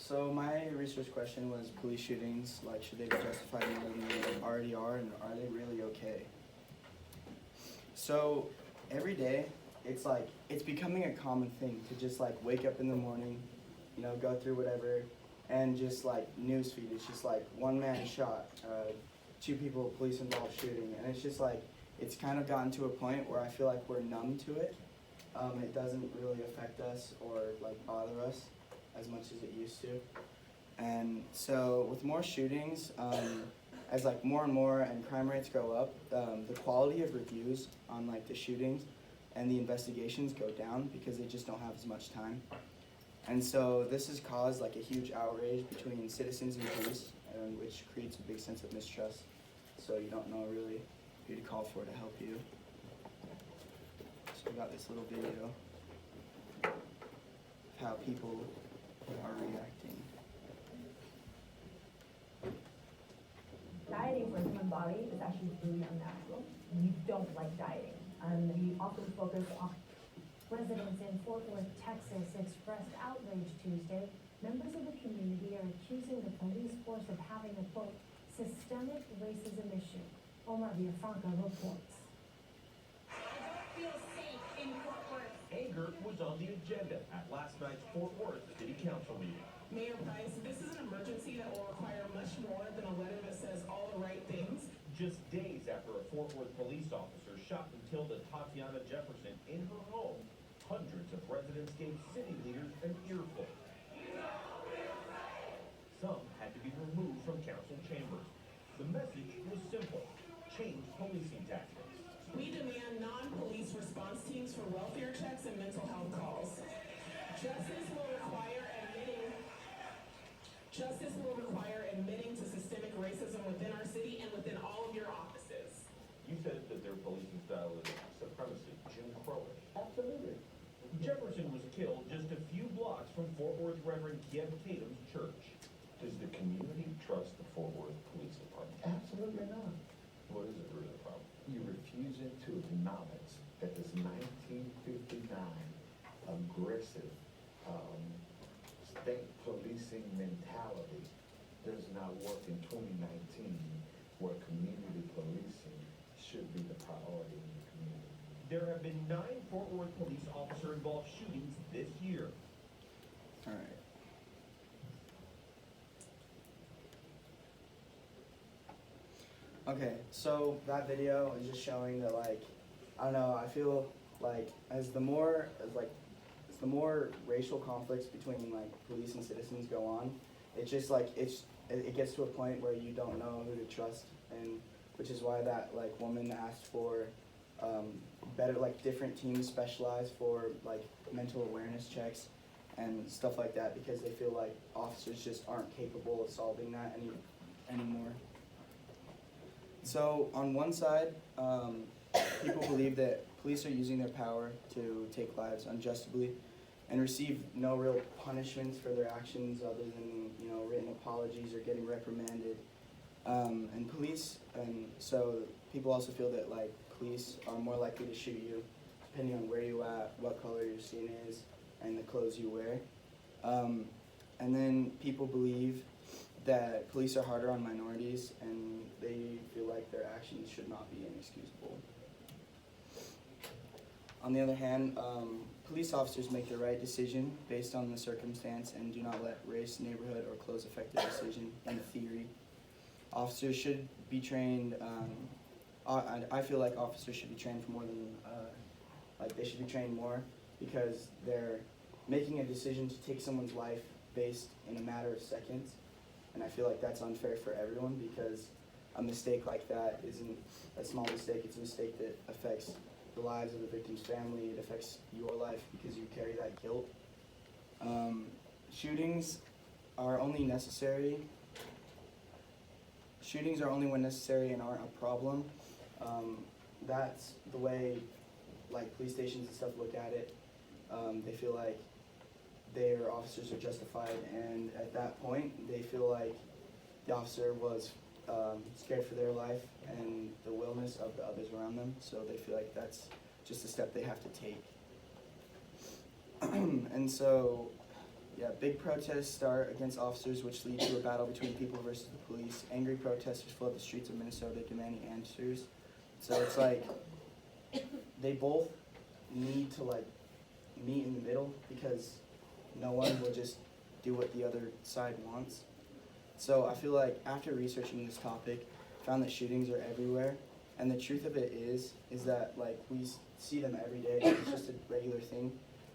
So my research question was police shootings, like should they be justified more than they already are, and are they really okay? So every day, it's becoming a common thing to just like wake up in the morning, go through whatever, and just like newsfeed. It's just like one man shot, two people, police involved shooting, and it's just like it's kind of gotten to a point where I feel like we're numb to it. It doesn't really affect us or like bother us as much as it used to. And so with more shootings, as like more and more and crime rates go up, the quality of reviews on like the shootings and the investigations go down because they just don't have as much time. And so this has caused like a huge outrage between citizens and police, which creates a big sense of mistrust. So you don't know really who to call for to help you. So we got this little video of how people are reacting. Dieting for the human body is actually really unnatural. We don't like dieting. We often focus on residents in Fort Worth, Texas expressed outrage Tuesday. Members of the community are accusing the police force of having a, quote, systemic racism issue. Omar Villafranca reports. I don't feel safe in Fort Worth. Anger was on the agenda at last night's Fort Worth City Council meeting. Mayor Price, this is an emergency that will require much more than a letter that says all the right things. Just days after a Fort Worth police officer shot and killed Tatiana Jefferson in her home, hundreds of residents gave city leaders an earful. Some had to be removed from council chambers. The message was simple: change policing tactics. We demand non-police response teams for welfare checks and mental health calls. Justice will require admitting to systemic racism within our city and within all of your offices. You said that their policing style is supremacy, Jim Crowish. Absolutely. Jefferson was killed just a few blocks from Fort Worth Reverend Kiev Tatum's church. Does the community trust the Fort Worth Police Department? Absolutely not. What is the root of the problem? You're refusing to acknowledge that this 1959 aggressive state policing mentality does not work in 2019, where community policing should be the priority in the community. There have been 9 Fort Worth police officer-involved shootings this year. All right. Okay, so that video is just showing that, like, I don't know, I feel like as the more racial conflicts between like police and citizens go on, it's just like it gets to a point where you don't know who to trust, and which is why that like woman asked for better, like different teams specialized for like mental awareness checks and stuff like that, because they feel like officers just aren't capable of solving that anymore. So on one side, people believe that police are using their power to take lives unjustly and receive no real punishments for their actions other than written apologies or getting reprimanded. And so people also feel that like police are more likely to shoot you depending on where you at, what color your skin is, and the clothes you wear. And then people believe that police are harder on minorities, and they feel like their actions should not be inexcusable. On the other hand, police officers make the right decision based on the circumstance and do not let race, neighborhood, or clothes affect their decision in theory. Officers should be trained, I feel like officers should be trained for more than, they should be trained more because they're making a decision to take someone's life based in a matter of seconds. And I feel like that's unfair for everyone because a mistake like that isn't a small mistake, it's a mistake that affects the lives of the victim's family, it affects your life because you carry that guilt. Shootings are only when necessary and aren't a problem. That's the way like police stations and stuff look at it. They feel like their officers are justified, and at that point they feel like the officer was scared for their life and the wellness of the others around them, so they feel like that's just a step they have to take. And so yeah, big protests start against officers, which lead to a battle between people versus the police. Angry protesters flood the streets of Minnesota demanding answers. So it's like they both need to like meet in the middle because no one will just do what the other side wants. So I feel like after researching this topic, I found that shootings are everywhere, and the truth of it is that like we see them every day. It's just a regular thing.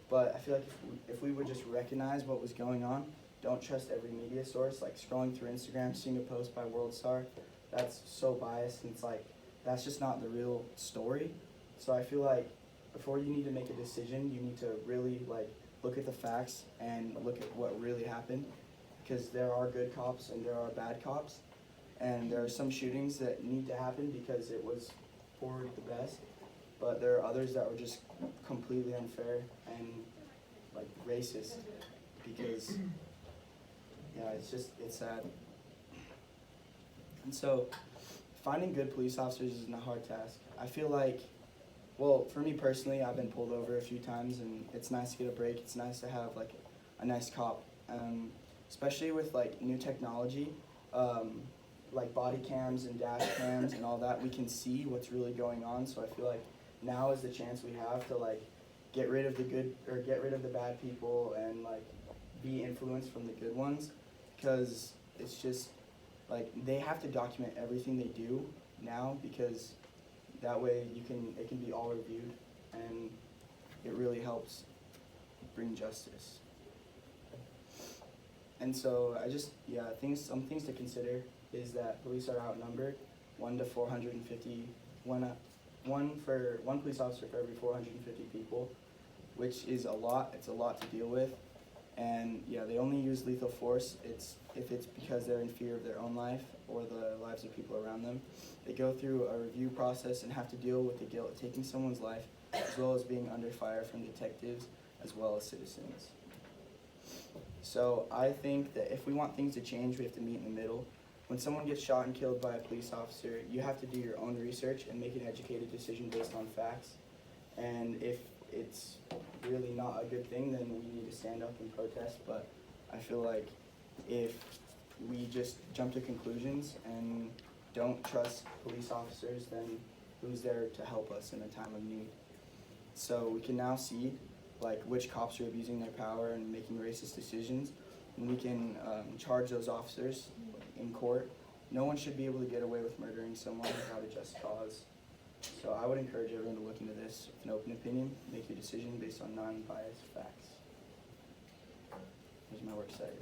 But I feel like if we would just recognize what was going on, don't trust every media source. Like scrolling through Instagram, seeing a post by WorldStar, that's so biased, and it's like that's just not the real story. So I feel like before you need to make a decision, you need to really like look at the facts and look at what really happened, because there are good cops and there are bad cops, and there are some shootings that need to happen because it was for the best, but there are others that were just completely unfair and like racist, because yeah, it's sad. And so finding good police officers isn't a hard task. I feel like, well, for me personally, I've been pulled over a few times, and it's nice to get a break. It's nice to have like a nice cop, especially with like new technology, like body cams and dash cams and all that. We can see what's really going on. So I feel like now is the chance we have to like get rid of the bad people and like be influenced from the good ones, because it's just like they have to document everything they do now, because that way it can be all reviewed, and it really helps bring justice. And so some things to consider is that police are outnumbered 1 to 450, one police officer for every 450 people, which is a lot. It's a lot to deal with. And yeah, they only use lethal force if it's because they're in fear of their own life or the lives of people around them. They go through a review process and have to deal with the guilt of taking someone's life, as well as being under fire from detectives as well as citizens. So I think that if we want things to change, we have to meet in the middle. When someone gets shot and killed by a police officer, you have to do your own research and make an educated decision based on facts. And if it's really not a good thing, then we need to stand up and protest. But I feel like if we just jump to conclusions and don't trust police officers, then who's there to help us in a time of need? So we can now see like which cops are abusing their power and making racist decisions, and we can charge those officers in court. No one should be able to get away with murdering someone without a just cause. So I would encourage everyone to look into this with an open opinion, make your decision based on non-biased facts. Here's my work cited.